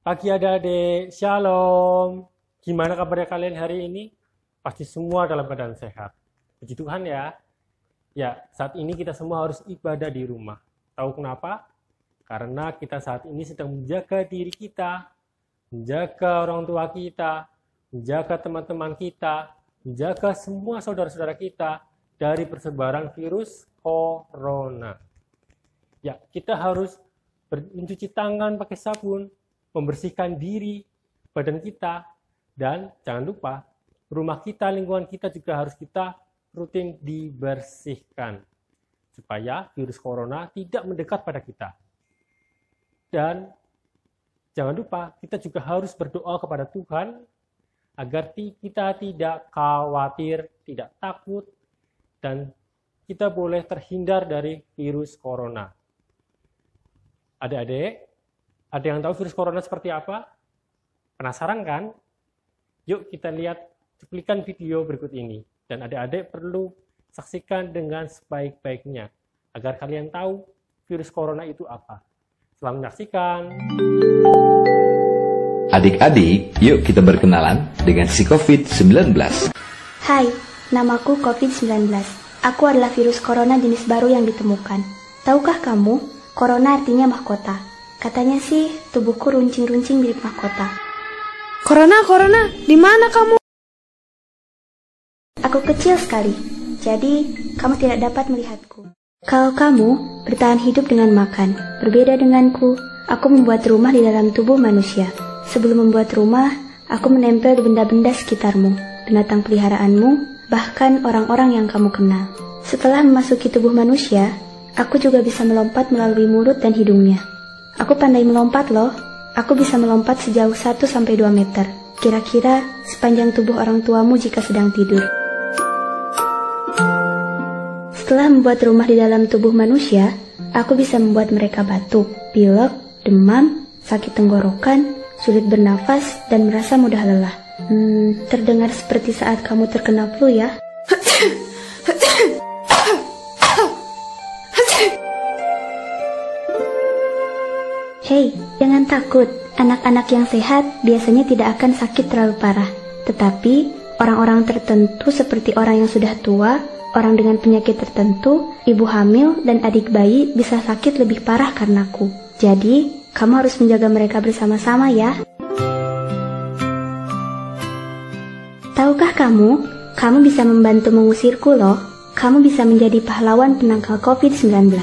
Pagi adik-adik, shalom. Gimana kabarnya kalian hari ini? Pasti semua dalam keadaan sehat. Puji Tuhan ya. Ya, saat ini kita semua harus ibadah di rumah. Tahu kenapa? Karena kita saat ini sedang menjaga diri kita, menjaga orang tua kita, menjaga teman-teman kita, menjaga semua saudara-saudara kita dari persebaran virus corona. Ya, kita harus mencuci tangan pakai sabun, membersihkan diri, badan kita, dan jangan lupa, rumah kita, lingkungan kita juga harus kita rutin dibersihkan, supaya virus corona tidak mendekat pada kita. Dan jangan lupa, kita juga harus berdoa kepada Tuhan, agar kita tidak khawatir, tidak takut, dan kita boleh terhindar dari virus corona. Adik-adik, ada yang tahu virus corona seperti apa? Penasaran kan? Yuk kita lihat cuplikan video berikut ini. Dan adik-adik perlu saksikan dengan sebaik-baiknya. Agar kalian tahu virus corona itu apa. Selamat menyaksikan. Adik-adik, yuk kita berkenalan dengan si COVID-19. Hai, namaku COVID-19. Aku adalah virus corona jenis baru yang ditemukan. Tahukah kamu, corona artinya mahkota. Katanya sih, tubuhku runcing-runcing mirip mahkota. Corona, di mana kamu? Aku kecil sekali, jadi kamu tidak dapat melihatku. Kalau kamu bertahan hidup dengan makan, berbeda denganku, aku membuat rumah di dalam tubuh manusia. Sebelum membuat rumah, aku menempel di benda-benda sekitarmu, binatang peliharaanmu, bahkan orang-orang yang kamu kenal. Setelah memasuki tubuh manusia, aku juga bisa melompat melalui mulut dan hidungnya. Aku pandai melompat loh. Aku bisa melompat sejauh 1-2 meter. Kira-kira sepanjang tubuh orang tuamu jika sedang tidur. Setelah membuat rumah di dalam tubuh manusia, aku bisa membuat mereka batuk, pilek, demam, sakit tenggorokan, sulit bernafas, dan merasa mudah lelah. Terdengar seperti saat kamu terkena flu ya. Hei, jangan takut. Anak-anak yang sehat biasanya tidak akan sakit terlalu parah. Tetapi, orang-orang tertentu seperti orang yang sudah tua, orang dengan penyakit tertentu, ibu hamil, dan adik bayi bisa sakit lebih parah karenaku. Jadi, kamu harus menjaga mereka bersama-sama ya. Tahukah kamu bisa membantu mengusirku loh. Kamu bisa menjadi pahlawan penangkal COVID-19.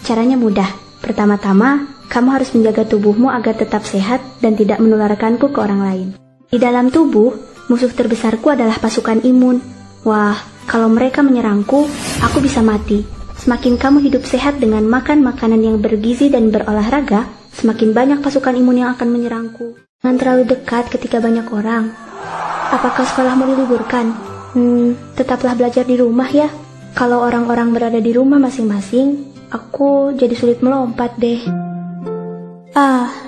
Caranya mudah. Pertama-tama, kamu harus menjaga tubuhmu agar tetap sehat dan tidak menularkanku ke orang lain. Di dalam tubuh, musuh terbesarku adalah pasukan imun. Wah, kalau mereka menyerangku, aku bisa mati. Semakin kamu hidup sehat dengan makan makanan yang bergizi dan berolahraga, semakin banyak pasukan imun yang akan menyerangku. Jangan terlalu dekat ketika banyak orang. Apakah sekolahmu diliburkan? Tetaplah belajar di rumah ya. Kalau orang-orang berada di rumah masing-masing, aku jadi sulit melompat deh.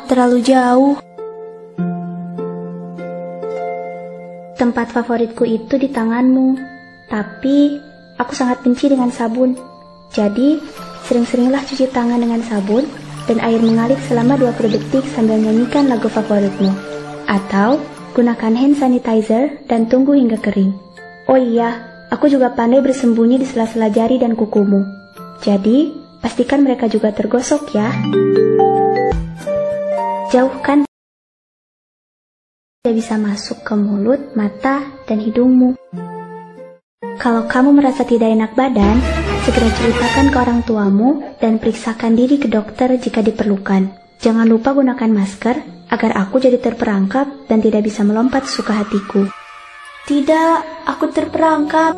Terlalu jauh. Tempat favoritku itu di tanganmu. Tapi, aku sangat benci dengan sabun. Jadi, sering-seringlah cuci tangan dengan sabun dan air mengalir selama 20 detik sambil nyanyikan lagu favoritmu. Atau, gunakan hand sanitizer dan tunggu hingga kering. Oh iya, aku juga pandai bersembunyi di sela-sela jari dan kukumu. Jadi, pastikan mereka juga tergosok ya. Jauhkan tidak bisa masuk ke mulut, mata, dan hidungmu. Kalau kamu merasa tidak enak badan, segera ceritakan ke orang tuamu dan periksakan diri ke dokter jika diperlukan. Jangan lupa gunakan masker agar aku jadi terperangkap dan tidak bisa melompat sesuka hatiku. Tidak, aku terperangkap.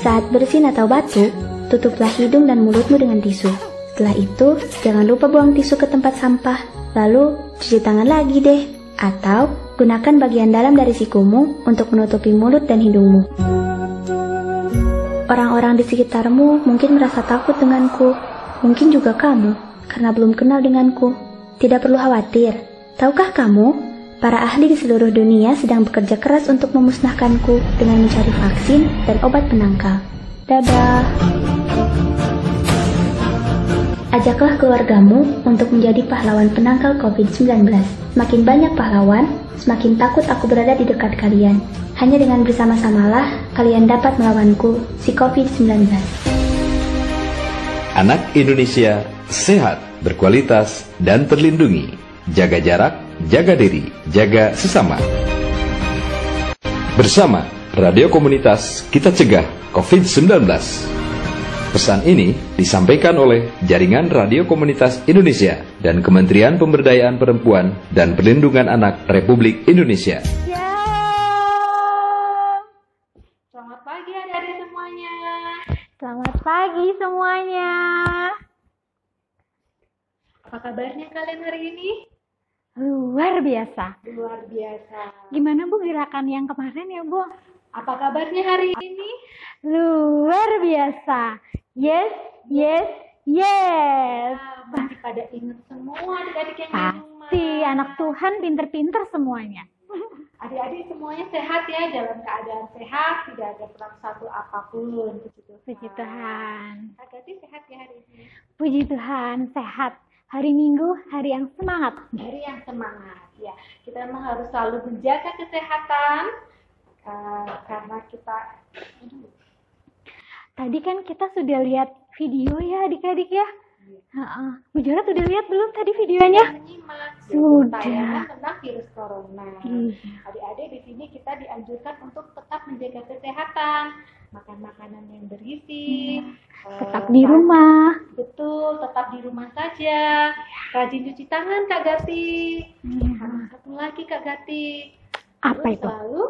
Saat bersin atau batuk, tutuplah hidung dan mulutmu dengan tisu. Setelah itu, jangan lupa buang tisu ke tempat sampah. Lalu, cuci tangan lagi deh. Atau, gunakan bagian dalam dari sikumu untuk menutupi mulut dan hidungmu. Orang-orang di sekitarmu mungkin merasa takut denganku. Mungkin juga kamu, karena belum kenal denganku. Tidak perlu khawatir. Tahukah kamu, para ahli di seluruh dunia sedang bekerja keras untuk memusnahkanku dengan mencari vaksin dan obat penangkal. Dadah. Ajaklah keluargamu untuk menjadi pahlawan penangkal COVID-19. Semakin banyak pahlawan, semakin takut aku berada di dekat kalian. Hanya dengan bersama-samalah, kalian dapat melawanku, si COVID-19. Anak Indonesia sehat, berkualitas, dan terlindungi. Jaga jarak, jaga diri, jaga sesama. Bersama Radio Komunitas, kita cegah COVID-19. Pesan ini disampaikan oleh Jaringan Radio Komunitas Indonesia dan Kementerian Pemberdayaan Perempuan dan Perlindungan Anak Republik Indonesia. Selamat pagi adik-adik semuanya. Selamat pagi semuanya. Apa kabarnya kalian hari ini? Luar biasa. Luar biasa. Gimana Bu gerakan yang kemarin ya Bu? Apa kabarnya hari ini? Luar biasa. Yes, yes, yes. Masih pada ingat semua adik-adik yang di rumah. Pasti anak Tuhan pinter-pinter semuanya. Adik-adik semuanya sehat ya, dalam keadaan sehat, tidak ada perang satu apapun. Puji Tuhan. Agati sehat ya hari ini. Puji Tuhan, sehat. Hari Minggu, hari yang semangat. Hari yang semangat ya. Kita memang harus selalu menjaga kesehatan karena kita. Tadi kan kita sudah lihat video ya adik-adik ya. Bu Jarot udah lihat belum tadi videonya? Menyimak Sudah. tayangan tentang virus corona. Adik-adik di sini kita dianjurkan untuk tetap menjaga kesehatan, makan makanan yang bergizi, Tetap di rumah. betul, tetap di rumah saja. Rajin cuci tangan Kak Gati. Sama satu lagi Kak Gati. Apa Terus itu? Lalu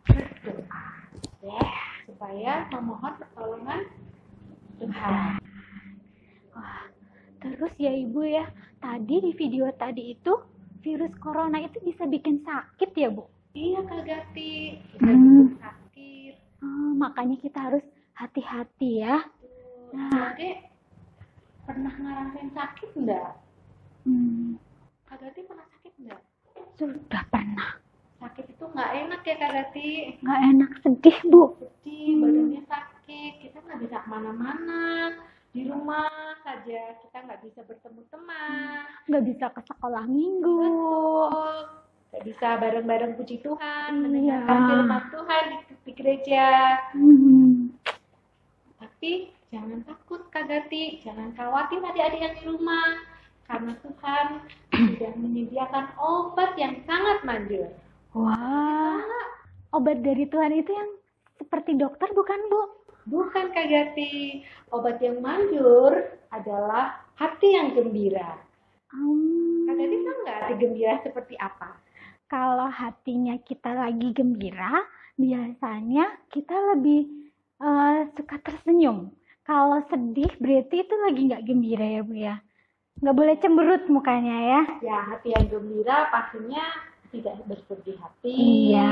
berdoa ya, supaya memohon pertolongan Tuhan. Wah, terus ya Ibu ya, tadi di video tadi itu virus corona itu bisa bikin sakit ya Bu? Iya Kak Gati, kita bikin sakit. Makanya kita harus hati-hati ya. Nah, Dek, pernah ngerasain sakit enggak? Kak Gati pernah sakit enggak? Sudah pernah. Sakit itu nggak enak ya Kak Gati. Nggak enak, sedih Bu. Sedih, badannya sakit, kita nggak bisa kemana-mana. Di rumah saja, kita nggak bisa bertemu teman. Nggak bisa ke sekolah minggu. Nggak bisa bareng-bareng puji Tuhan, Iya. mendengarkan firman Tuhan di gereja. Tapi jangan takut Kak Gati, jangan khawatir adik-adik yang di rumah. Karena Tuhan sudah menyediakan obat yang sangat manjur. Wah, obat dari Tuhan itu yang seperti dokter bukan Bu? Bukan Kak Gati, obat yang manjur adalah hati yang gembira. Kak Gati tahu nggak hati gembira seperti apa? Kalau hatinya kita lagi gembira, biasanya kita lebih suka tersenyum. Kalau sedih berarti itu lagi nggak gembira ya Bu ya. Nggak boleh cemberut mukanya ya. Ya, hati yang gembira pastinya tidak bersedih hati. Iya.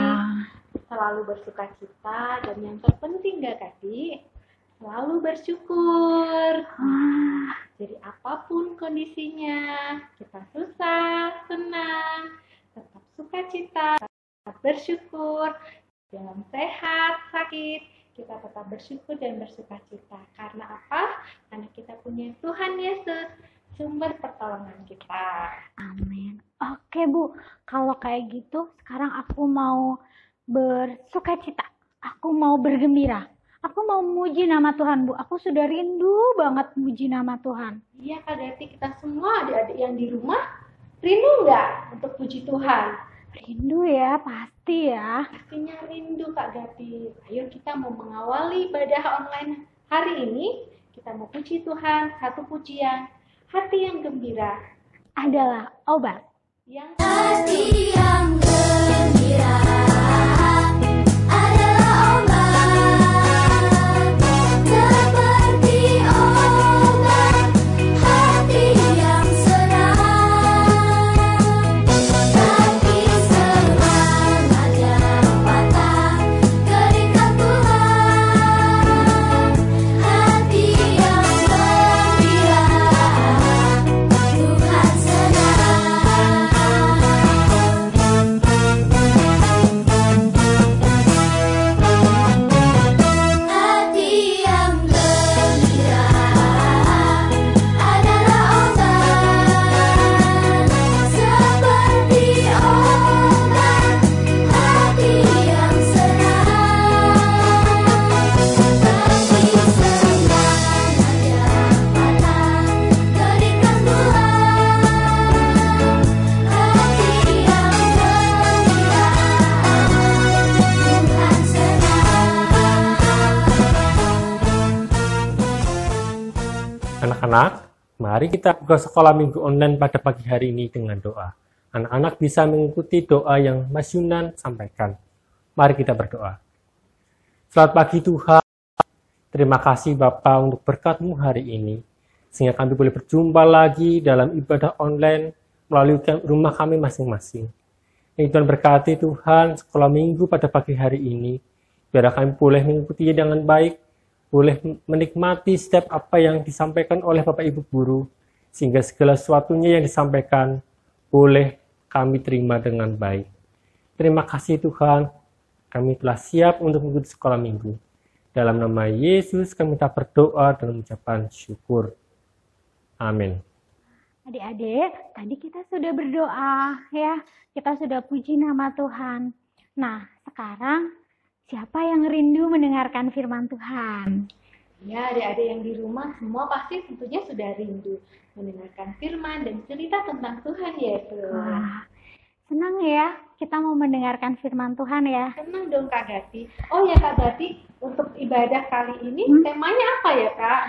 Selalu bersuka cita, dan yang terpenting Kak Gati, selalu bersyukur. Jadi apapun kondisinya, kita susah, senang, tetap suka cita, tetap bersyukur. Dalam sehat, sakit, kita tetap bersyukur dan bersuka cita. Karena apa? Karena kita punya Tuhan Yesus, sumber pertolongan kita. Amin. Oke Bu, kalau kayak gitu sekarang aku mau bersuka cita. Aku mau bergembira. Aku mau memuji nama Tuhan Bu. Aku sudah rindu banget memuji nama Tuhan. Iya Kak Gati, kita semua adik-adik yang di rumah rindu nggak untuk puji Tuhan? Rindu ya, pasti ya. Pastinya rindu Kak Gati. Ayo kita mau mengawali ibadah online hari ini. Kita mau puji Tuhan, satu pujian. Hati yang gembira Adalah obat. yang Hati yang gembira adalah obat, seperti obat hati yang senang. Hati semangat yang patah keringkan Tuhan. Hati yang gembira Tuhan senang. Anak-anak, mari kita buka sekolah minggu online pada pagi hari ini dengan doa. Anak-anak bisa mengikuti doa yang Mas Yunan sampaikan. Mari kita berdoa. Selamat pagi Tuhan. Terima kasih Bapa untuk berkat-Mu hari ini. Sehingga kami boleh berjumpa lagi dalam ibadah online melalui rumah kami masing-masing. Yang Tuhan berkati Tuhan sekolah minggu pada pagi hari ini. Biar kami boleh mengikutinya dengan baik. Boleh menikmati setiap apa yang disampaikan oleh Bapak Ibu Guru, sehingga segala sesuatunya yang disampaikan boleh kami terima dengan baik. Terima kasih Tuhan, kami telah siap untuk mengikuti sekolah minggu. Dalam nama Yesus kami minta berdoa dan mengucapkan syukur. Amin. Adik-adik, tadi kita sudah berdoa ya, kita sudah puji nama Tuhan. Nah, sekarang siapa yang rindu mendengarkan firman Tuhan? Ya, adik-adik yang di rumah semua pasti tentunya sudah rindu mendengarkan firman dan cerita tentang Tuhan Yesus. Wah, senang ya kita mau mendengarkan firman Tuhan ya. Senang dong Kak Gati. Oh ya Kak Gati, untuk ibadah kali ini temanya apa ya Kak?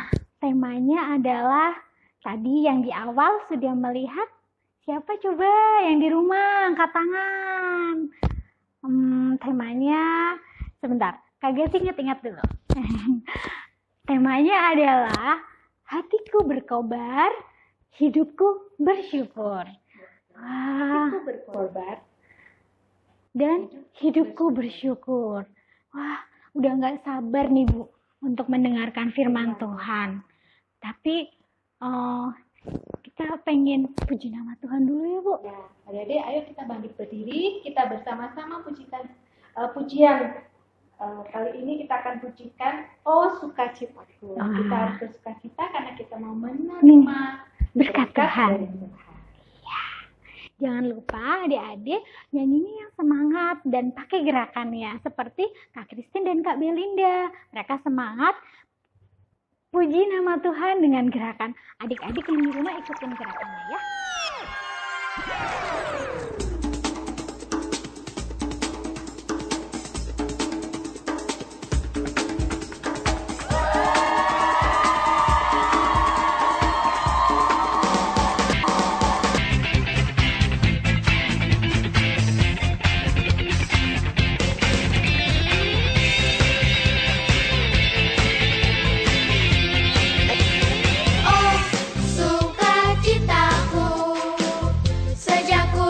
Temanya adalah tadi yang di awal sudah melihat, siapa coba yang di rumah angkat tangan. Temanya sebentar, Kak Gati ingat-ingat dulu. Temanya adalah hatiku berkobar, hidupku bersyukur. Wah, Hatiku berkorban. dan hidupku bersyukur. Wah, udah nggak sabar nih Bu untuk mendengarkan firman Tuhan. Tapi kita pengen puji nama Tuhan dulu ya Bu. Ya, adik-adik ayo kita bangkit berdiri, kita bersama-sama pujikan pujian. Kali ini kita akan pujikan Oh Sukacitaku. Kita harus bersukacita karena kita mau menerima Berkat Tuhan. dari Tuhan. Jangan lupa adik-adik nyanyinya yang semangat dan pakai gerakannya seperti Kak Kristin dan Kak Belinda. Mereka semangat puji nama Tuhan dengan gerakan. Adik-adik yang di rumah ikutin gerakannya ya. Oh, sukacitaku, sejak ku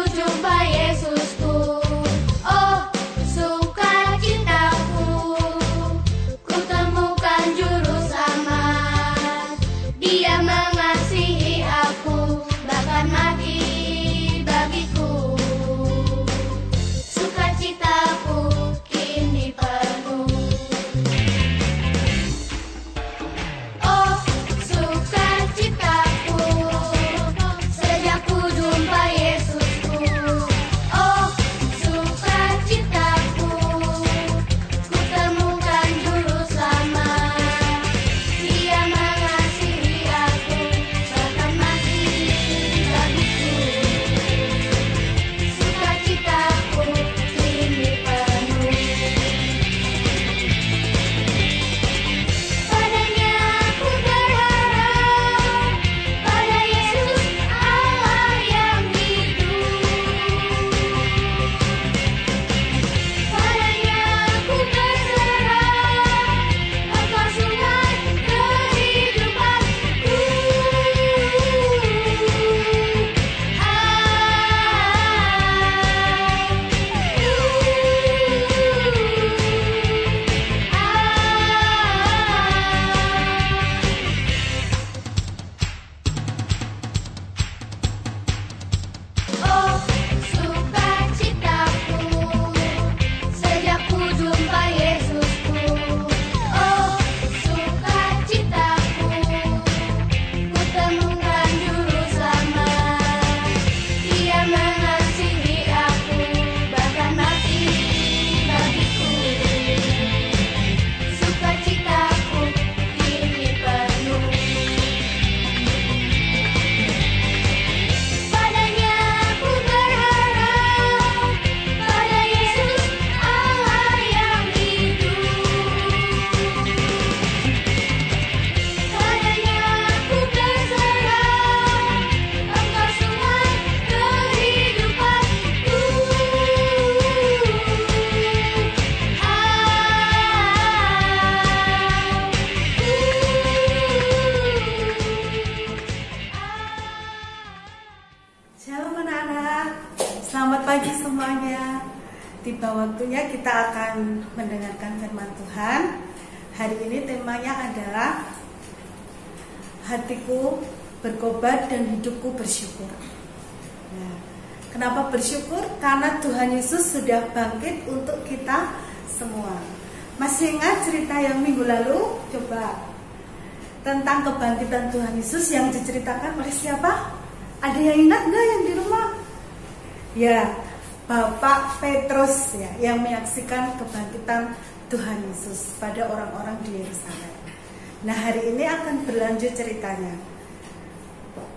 waktunya kita akan mendengarkan firman Tuhan. Hari ini temanya adalah hatiku berkobar dan hidupku bersyukur. Nah, kenapa bersyukur? Karena Tuhan Yesus sudah bangkit untuk kita semua. Masih ingat cerita yang minggu lalu? Coba, tentang kebangkitan Tuhan Yesus yang diceritakan oleh siapa? Ada yang ingat nggak yang di rumah? Ya, Bapak Petrus ya, yang menyaksikan kebangkitan Tuhan Yesus pada orang-orang di Yerusalem. Nah, hari ini akan berlanjut ceritanya.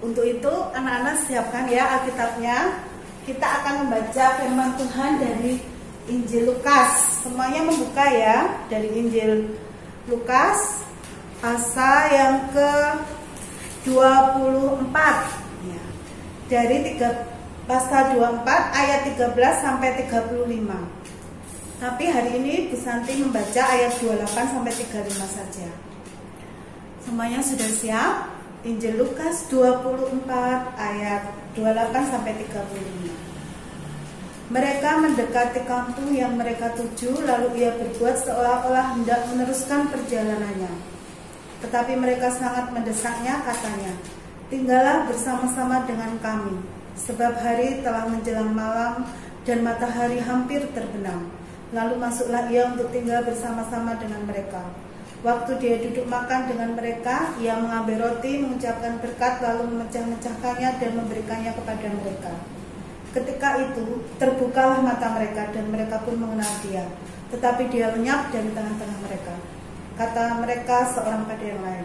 Untuk itu anak-anak siapkan ya Alkitabnya. Kita akan membaca firman Tuhan dari Injil Lukas. Semuanya membuka ya, dari Injil Lukas pasal yang ke-24 ya. Dari pasal 24 ayat 13 sampai 35. Tapi hari ini Bu Santi membaca ayat 28 sampai 35 saja. Semuanya sudah siap? Injil Lukas 24 ayat 28 sampai 35. Mereka mendekati kampung yang mereka tuju, lalu ia berbuat seolah-olah hendak meneruskan perjalanannya. Tetapi mereka sangat mendesaknya, katanya, "Tinggallah bersama-sama dengan kami, sebab hari telah menjelang malam dan matahari hampir terbenam." Lalu masuklah ia untuk tinggal bersama-sama dengan mereka. Waktu dia duduk makan dengan mereka, ia mengambil roti, mengucapkan berkat, lalu memecah-mecahkannya dan memberikannya kepada mereka. Ketika itu terbukalah mata mereka dan mereka pun mengenal dia. Tetapi dia lenyap dari tengah-tengah mereka. Kata mereka seorang pada yang lain,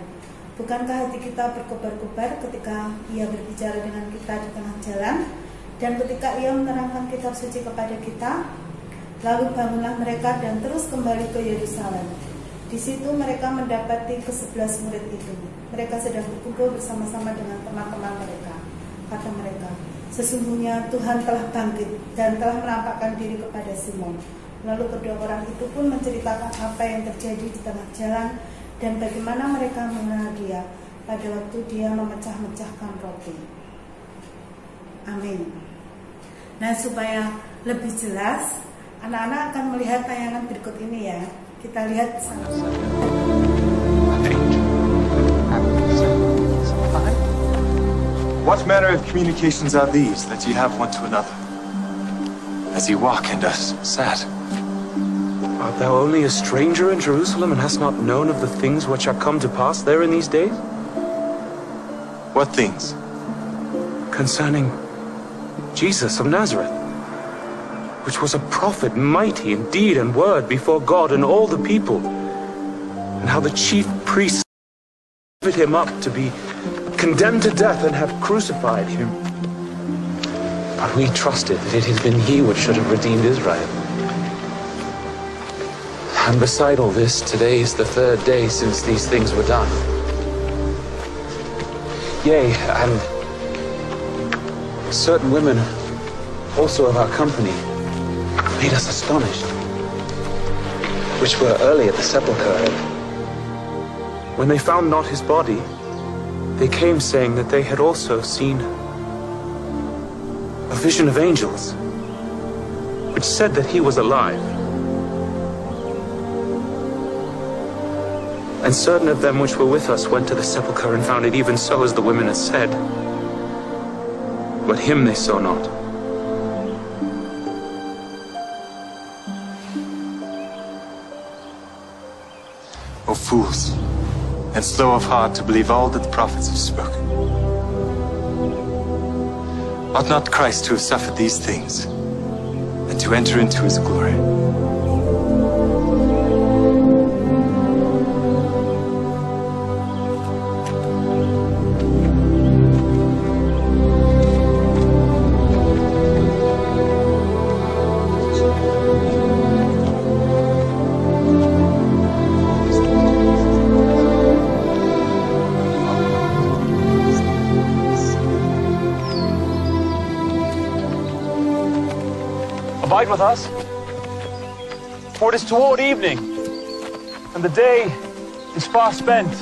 "Bukankah hati kita berkobar-kobar ketika ia berbicara dengan kita di tengah jalan dan ketika ia menerangkan kitab suci kepada kita?" Lalu bangunlah mereka dan terus kembali ke Yerusalem. Di situ mereka mendapati ke-11 murid itu. Mereka sedang berkumpul bersama-sama dengan teman-teman mereka. Kata mereka, "Sesungguhnya Tuhan telah bangkit dan telah menampakkan diri kepada Simon." Lalu kedua orang itu pun menceritakan apa yang terjadi di tengah jalan dan bagaimana mereka mengenal dia pada waktu dia memecah-mecahkan roti. Amin. Nah, supaya lebih jelas, anak-anak akan melihat tayangan berikut ini ya. Kita lihat sama-sama. What manner of communications are these that ye have one to another, as ye walk and are sad? Art thou only a stranger in Jerusalem, and hast not known of the things which are come to pass there in these days? What things? Concerning Jesus of Nazareth, which was a prophet, mighty in deed and word before God and all the people, and how the chief priests delivered him up to be condemned to death and have crucified him. But we trusted that it has been he which should have redeemed Israel. And beside all this, today is the 3rd day since these things were done. Yea, and certain women also of our company made us astonished, which were early at the sepulchre. When they found not his body, they came saying that they had also seen a vision of angels, which said that he was alive. And certain of them which were with us went to the sepulchre and found it even so as the women had said, but him they saw not. O fools, and slow of heart to believe all that the prophets have spoken. Ought not Christ to have suffered these things, and to enter into his glory? Abide with us, for it is toward evening, and the day is far spent.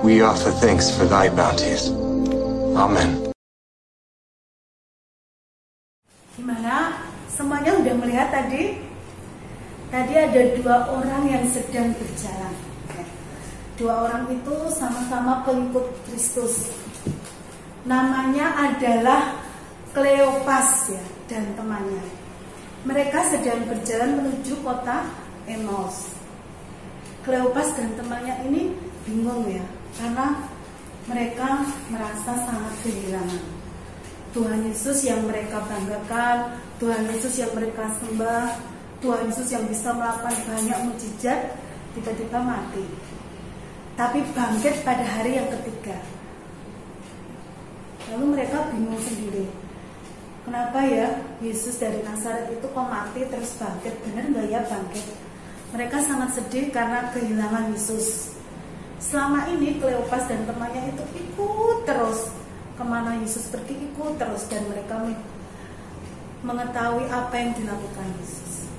We offer thanks for thy bounties. Amen. Gimana? Semuanya udah melihat tadi? Tadi ada 2 orang yang sedang berjalan. Dua orang itu sama-sama pengikut Kristus. Namanya adalah Kleopas ya, dan temannya. Mereka sedang berjalan menuju kota Emmaus. Kleopas dan temannya ini bingung ya, karena mereka merasa sangat kehilangan Tuhan Yesus yang mereka banggakan, Tuhan Yesus yang mereka sembah, Tuhan Yesus yang bisa melakukan banyak mukjizat, tiba-tiba mati. Tapi bangkit pada hari yang ketiga. Lalu mereka bingung sendiri. Kenapa ya Yesus dari Nazaret itu kok mati terus bangkit? Benar nggak ya bangkit? Mereka sangat sedih karena kehilangan Yesus. Selama ini Kleopas dan temannya itu ikut terus kemana Yesus pergi, ikut terus, dan mereka mengetahui apa yang dilakukan Yesus.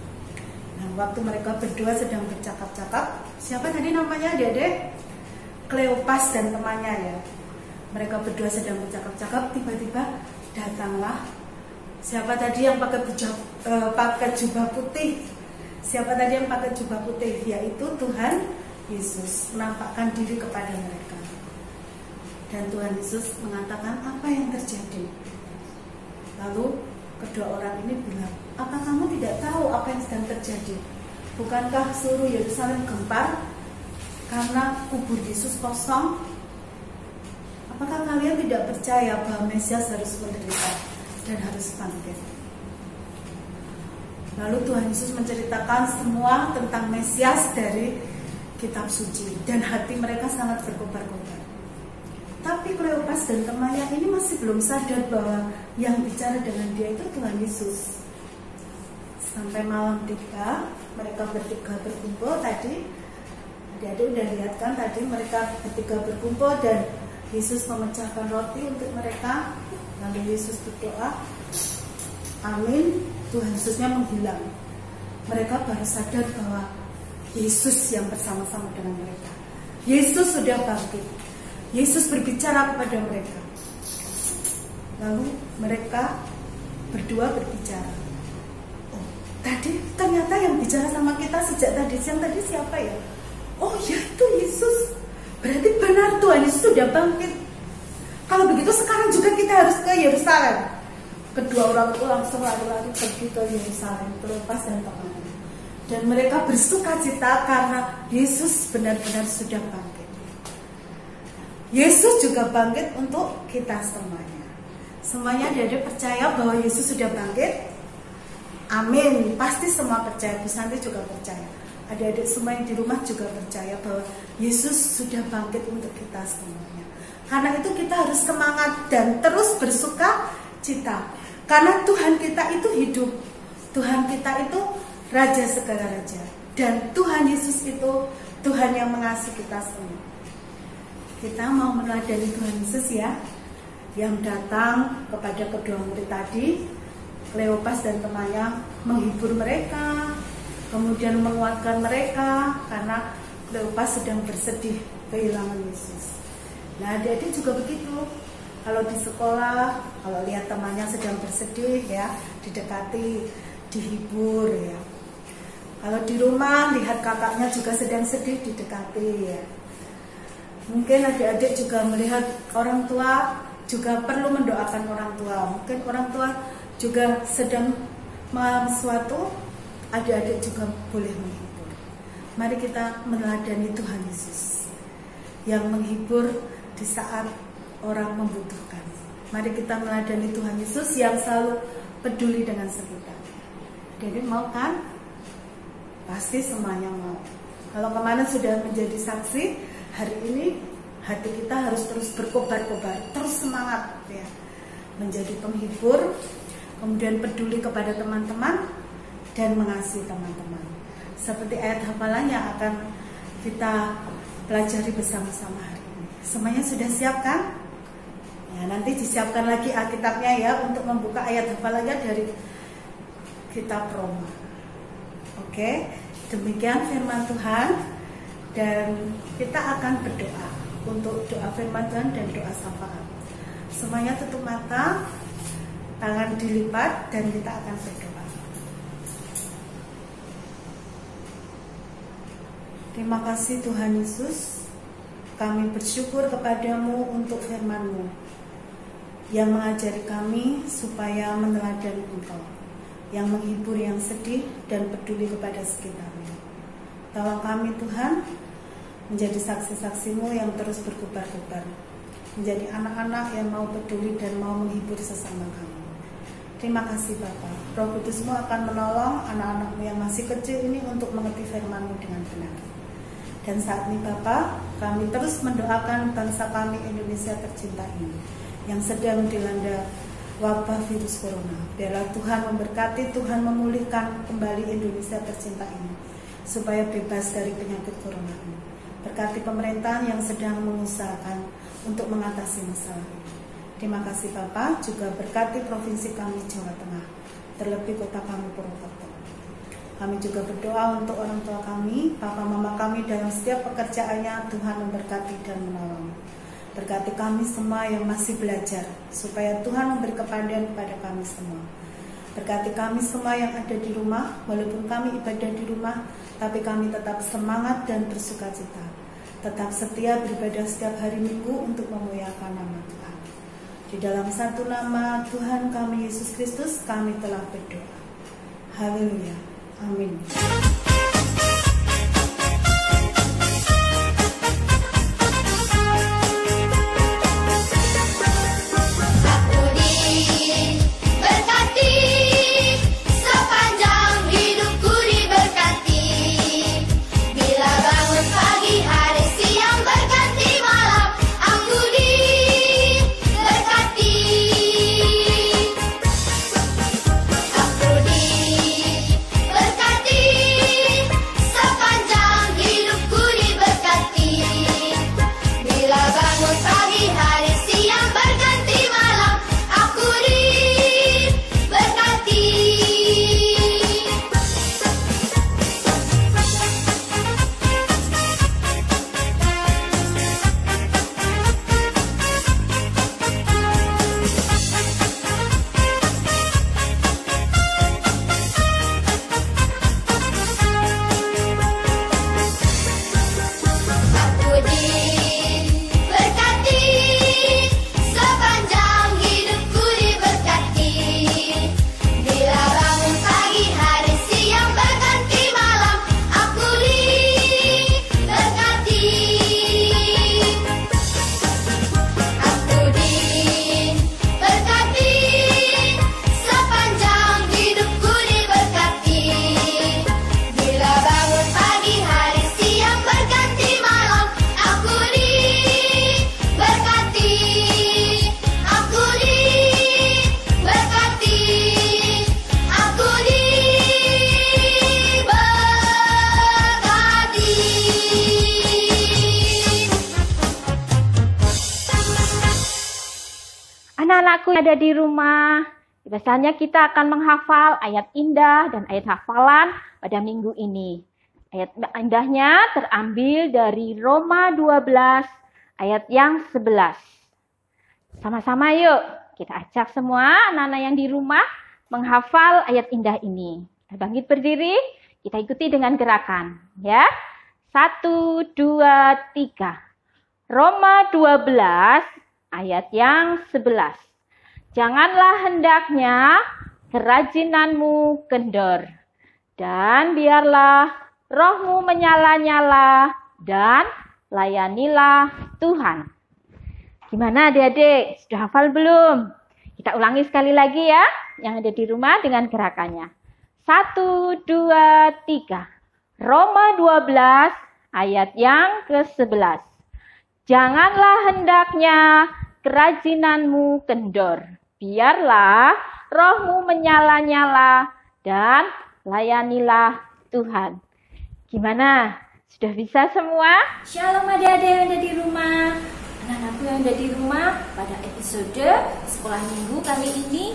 Nah, waktu mereka berdua sedang bercakap-cakap, siapa tadi namanya adik-adik? Kleopas dan temannya ya. Mereka berdua sedang bercakap-cakap, tiba-tiba datanglah siapa tadi yang pakai jubah putih? Siapa tadi yang pakai jubah putih? Yaitu Tuhan Yesus menampakkan diri kepada mereka. Dan Tuhan Yesus mengatakan, apa yang terjadi? Lalu kedua orang ini bilang, apa kamu tidak tahu apa yang sedang terjadi? Bukankah seluruh Yerusalem gempar karena kubur Yesus kosong? Apakah kalian tidak percaya bahwa Mesias harus menderita dan harus bangkit? Lalu Tuhan Yesus menceritakan semua tentang Mesias dari kitab suci, dan hati mereka sangat berkobar-kobar. Tapi Kleopas dan temannya ini masih belum sadar bahwa yang bicara dengan dia itu Tuhan Yesus. Sampai malam tiba, mereka bertiga berkumpul tadi. Adik-adik udah lihat kan tadi mereka bertiga berkumpul dan Yesus memecahkan roti untuk mereka. Lalu Yesus berdoa, amin. Tuhan Yesusnya menghilang. Mereka baru sadar bahwa Yesus yang bersama-sama dengan mereka. Yesus sudah bangkit. Yesus berbicara kepada mereka. Lalu mereka berdua berbicara. Oh, tadi ternyata yang bicara sama kita sejak tadi siang tadi siapa ya? Oh ya, itu Yesus. Berarti benar Tuhan Yesus sudah bangkit. Kalau begitu sekarang juga kita harus ke Yerusalem. Kedua orang itu langsung lari-lari pergi ke Yerusalem, Kleopas dan temannya. Dan mereka bersuka cita karena Yesus benar-benar sudah bangkit. Yesus juga bangkit untuk kita semuanya. Semuanya ada percaya bahwa Yesus sudah bangkit? Amin. Pasti semua percaya. Bu Santi juga percaya. Adik-adik semua yang di rumah juga percaya bahwa Yesus sudah bangkit untuk kita semuanya. Karena itu kita harus semangat dan terus bersuka cita. Karena Tuhan kita itu hidup. Tuhan kita itu Raja segala raja. Dan Tuhan Yesus itu Tuhan yang mengasihi kita semua. Kita mau meneladani Tuhan Yesus ya, yang datang kepada kedua murid tadi. Kleopas dan temannya menghibur mereka, kemudian menguatkan mereka karena Kleopas sedang bersedih kehilangan Yesus. Nah, adik-adik juga begitu. Kalau di sekolah, kalau lihat temannya sedang bersedih ya, didekati, dihibur ya. Kalau di rumah lihat kakaknya juga sedang sedih, didekati ya. Mungkin adik-adik juga melihat orang tua juga perlu mendoakan orang tua. Mungkin orang tua juga sedang mengalami sesuatu, adik-adik juga boleh menghibur. Mari kita meneladani Tuhan Yesus yang menghibur di saat orang membutuhkan. Mari kita meneladani Tuhan Yesus yang selalu peduli dengan sekitar. Adik-adik mau kan? Pasti semuanya mau. Kalau kemarin sudah menjadi saksi, hari ini hati kita harus terus berkobar-kobar, terus semangat ya, menjadi penghibur, kemudian peduli kepada teman-teman dan mengasihi teman-teman. Seperti ayat hafalan yang akan kita pelajari bersama-sama hari ini. Semuanya sudah siap kan? Ya, nanti disiapkan lagi Alkitabnya ya untuk membuka ayat hafalannya dari kitab Roma. Oke, demikian firman Tuhan. Dan kita akan berdoa. untuk doa firman Tuhan dan doa syafaat. Semuanya tutup mata, tangan dilipat, dan kita akan berdoa. Terima kasih Tuhan Yesus, kami bersyukur kepadamu untuk firman-Mu yang mengajari kami supaya meneladani Engkau, yang menghibur yang sedih dan peduli kepada sekitarnya. Tolong kami Tuhan, menjadi saksi-saksi-Mu yang terus berkobar-kobar, menjadi anak-anak yang mau peduli dan mau menghibur sesama kami. Terima kasih Bapa. Roh Kudus-Mu akan menolong anak-anak-Mu yang masih kecil ini untuk mengerti firman-Mu dengan benar. Dan saat ini Bapa, kami terus mendoakan bangsa kami Indonesia tercinta ini yang sedang dilanda wabah virus corona. Biarlah Tuhan memberkati, Tuhan memulihkan kembali Indonesia tercinta ini supaya bebas dari penyakit corona ini. Berkati pemerintahan yang sedang mengusahakan untuk mengatasi masalah ini. Terima kasih Bapak, juga berkati provinsi kami Jawa Tengah, terlebih kota kami Purwokerto. Kami juga berdoa untuk orang tua kami, papa mama kami dalam setiap pekerjaannya. Tuhan memberkati dan menolong. Berkati kami semua yang masih belajar, supaya Tuhan memberi kepandaian kepada kami semua. Berkati kami semua yang ada di rumah, walaupun kami ibadah di rumah, tapi kami tetap semangat dan bersukacita. Tetap setia beribadah setiap hari Minggu untuk memuliakan nama Tuhan. Di dalam satu nama Tuhan kami Yesus Kristus, kami telah berdoa. Haleluya. Amin. Anak-anakku yang ada di rumah, biasanya kita akan menghafal ayat indah dan ayat hafalan pada minggu ini. Ayat indahnya terambil dari Roma 12 ayat yang 11. Sama-sama yuk, kita ajak semua anak-anak yang di rumah menghafal ayat indah ini. Kita bangkit berdiri, kita ikuti dengan gerakan. Ya, 1, 2, 3. Roma 12 ayat yang 11. Janganlah hendaknya kerajinanmu kendor, dan biarlah rohmu menyala-nyala, dan layanilah Tuhan. Gimana adik-adik? Sudah hafal belum? Kita ulangi sekali lagi ya, yang ada di rumah dengan gerakannya. 1, 2, 3. Roma 12 ayat yang ke-11. Janganlah hendaknya kerajinanmu kendor, biarlah rohmu menyala-nyala, dan layanilah Tuhan. Gimana? Sudah bisa semua? Shalom adik-adik yang ada di rumah. Anak-anakku yang ada di rumah, pada episode sekolah minggu kali ini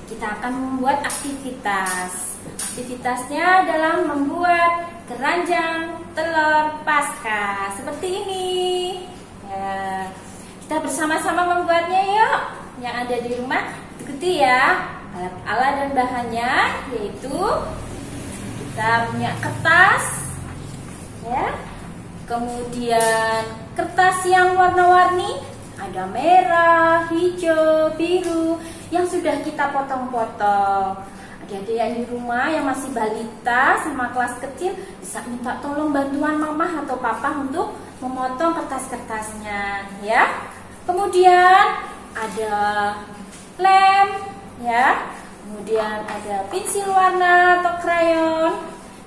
kita akan membuat aktivitas. Aktivitasnya adalah membuat keranjang telur Paskah seperti ini. Ya. bersama-sama membuatnya yuk. Yang ada di rumah, ikuti ya. Alat-alat dan bahannya yaitu kita punya kertas, ya. Kemudian kertas yang warna-warni, ada merah, hijau, biru yang sudah kita potong-potong. Adik-adik yang di rumah yang masih balita sama kelas kecil bisa minta tolong bantuan mama atau papa untuk memotong kertas-kertasnya, ya. Kemudian ada lem, ya. Kemudian ada pensil warna atau krayon,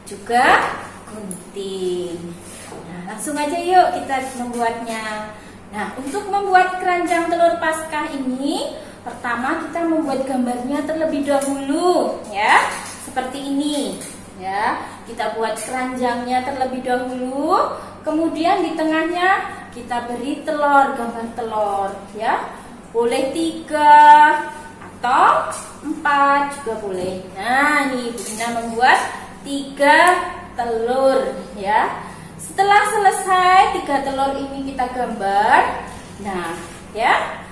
juga gunting. Nah, langsung aja yuk kita membuatnya. Nah, untuk membuat keranjang telur Paskah ini, pertama kita membuat gambarnya terlebih dahulu, ya. Seperti ini, ya. Kita buat keranjangnya terlebih dahulu, kemudian di tengahnya kita beri telur, gambar telur, ya. Boleh 3 atau 4 juga boleh. Nah, ini Ibu Gina membuat 3 telur, ya. Setelah selesai 3 telur ini kita gambar. Nah, ya.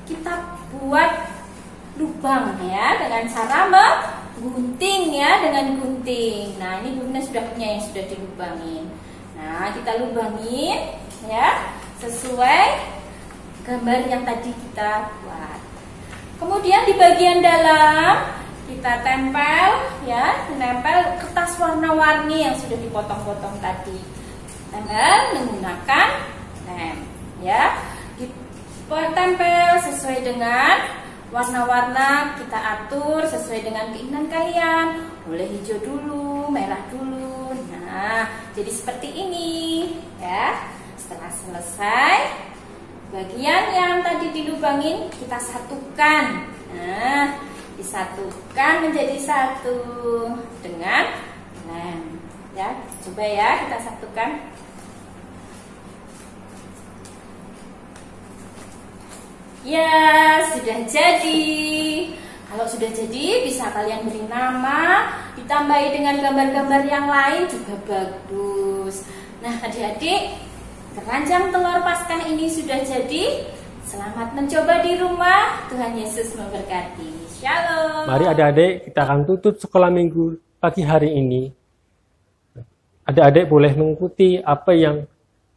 Kita buat lubang ya dengan cara menggunting ya, dengan gunting. Nah, ini Ibu Gina sudah punya yang sudah dilubangin. Nah, kita lubangin ya sesuai gambar yang tadi kita buat. Kemudian di bagian dalam kita tempel ya, menempel kertas warna-warni yang sudah dipotong-potong tadi. Tempel menggunakan lem ya. Tempel sesuai dengan warna-warna, kita atur sesuai dengan keinginan kalian. Boleh hijau dulu, merah dulu. Nah, jadi seperti ini ya. Setelah selesai, bagian yang tadi dilubangin kita satukan. Nah, disatukan menjadi satu dengan lem. Ya, coba ya kita satukan. Ya, sudah jadi. Kalau sudah jadi, bisa kalian beri nama, ditambahi dengan gambar-gambar yang lain juga bagus. Nah, adik-adik, keranjang telur Paskah ini sudah jadi. Selamat mencoba di rumah. Tuhan Yesus memberkati. Shalom. Mari adik-adik, kita akan tutup sekolah minggu pagi hari ini. Adik-adik boleh mengikuti apa yang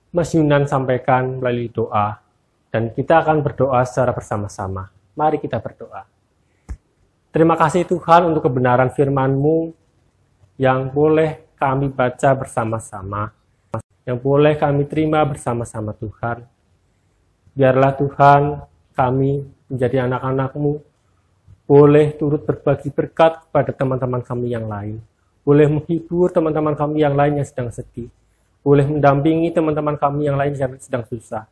Mas Yunan sampaikan melalui doa. Dan kita akan berdoa secara bersama-sama. Mari kita berdoa. Terima kasih Tuhan untuk kebenaran firman-Mu yang boleh kami baca bersama-sama. Yang boleh kami terima bersama-sama Tuhan. Biarlah Tuhan kami menjadi anak-anak-Mu. Boleh turut berbagi berkat kepada teman-teman kami yang lain. Boleh menghibur teman-teman kami yang lain yang sedang sedih. Boleh mendampingi teman-teman kami yang lain yang sedang susah.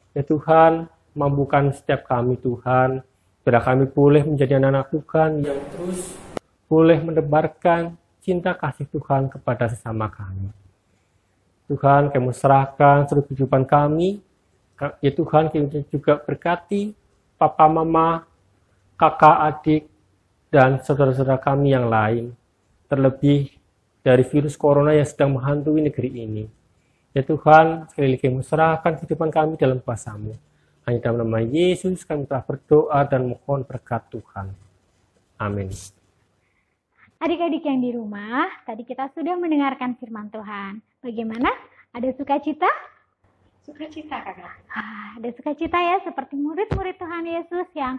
Ya Tuhan, mampukan setiap kami Tuhan, biar kami boleh menjadi anak-anak Tuhan yang terus boleh menebarkan cinta kasih Tuhan kepada sesama kami. Tuhan, kami serahkan seluruh kehidupan kami. Ya Tuhan, kami juga berkati papa, mama, kakak, adik, dan saudara-saudara kami yang lain. Terlebih dari virus corona yang sedang menghantui negeri ini. Ya Tuhan, sekali lagi kami serahkan kehidupan kami dalam kuasa-Mu. Hanya dalam nama Yesus kami telah berdoa dan mohon berkat Tuhan. Amin. Adik-adik yang di rumah, tadi kita sudah mendengarkan firman Tuhan. Bagaimana? Ada sukacita? Sukacita, Kakak. Ada sukacita ya, seperti murid-murid Tuhan Yesus yang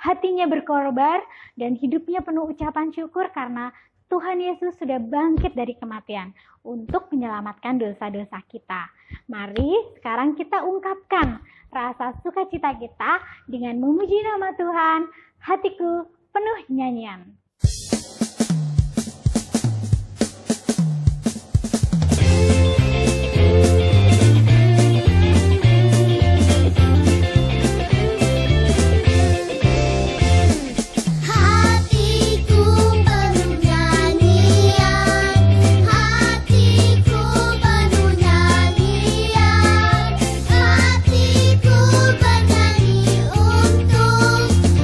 hatinya berkorban dan hidupnya penuh ucapan syukur karena Tuhan Yesus sudah bangkit dari kematian untuk menyelamatkan dosa-dosa kita. Mari sekarang kita ungkapkan rasa sukacita kita dengan memuji nama Tuhan. Hatiku penuh nyanyian.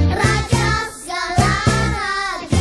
Raja segala raja.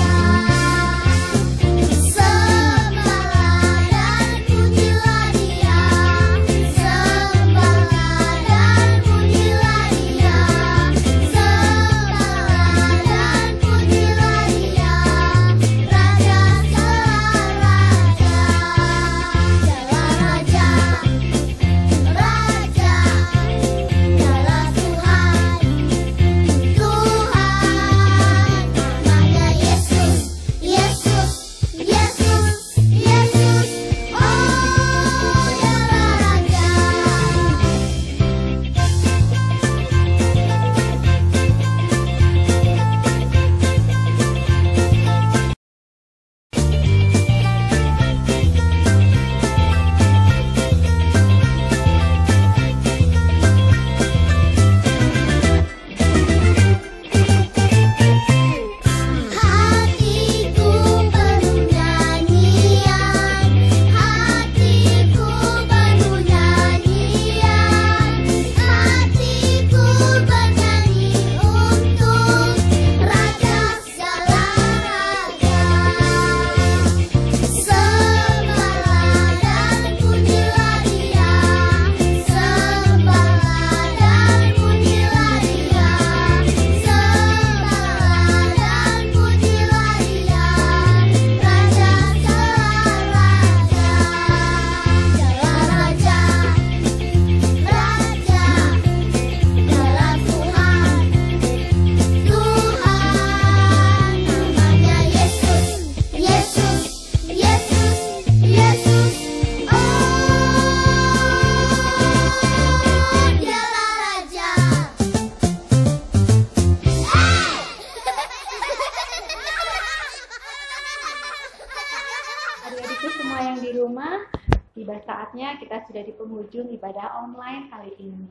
saatnya kita sudah di penghujung ibadah online kali ini.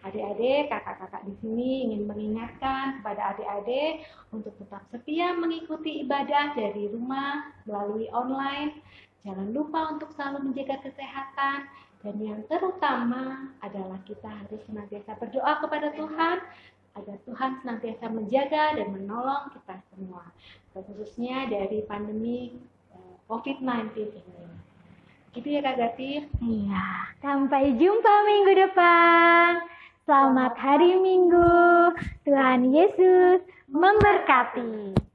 Adik-adik, kakak-kakak di sini ingin mengingatkan kepada adik-adik untuk tetap setia mengikuti ibadah dari rumah melalui online. Jangan lupa untuk selalu menjaga kesehatan, dan yang terutama adalah kita harus senantiasa berdoa kepada Tuhan agar Tuhan senantiasa menjaga dan menolong kita semua, khususnya dari pandemi COVID-19 ini. Gitu ya Kak Gati? Iya, sampai jumpa minggu depan. Selamat hari Minggu. Tuhan Yesus memberkati.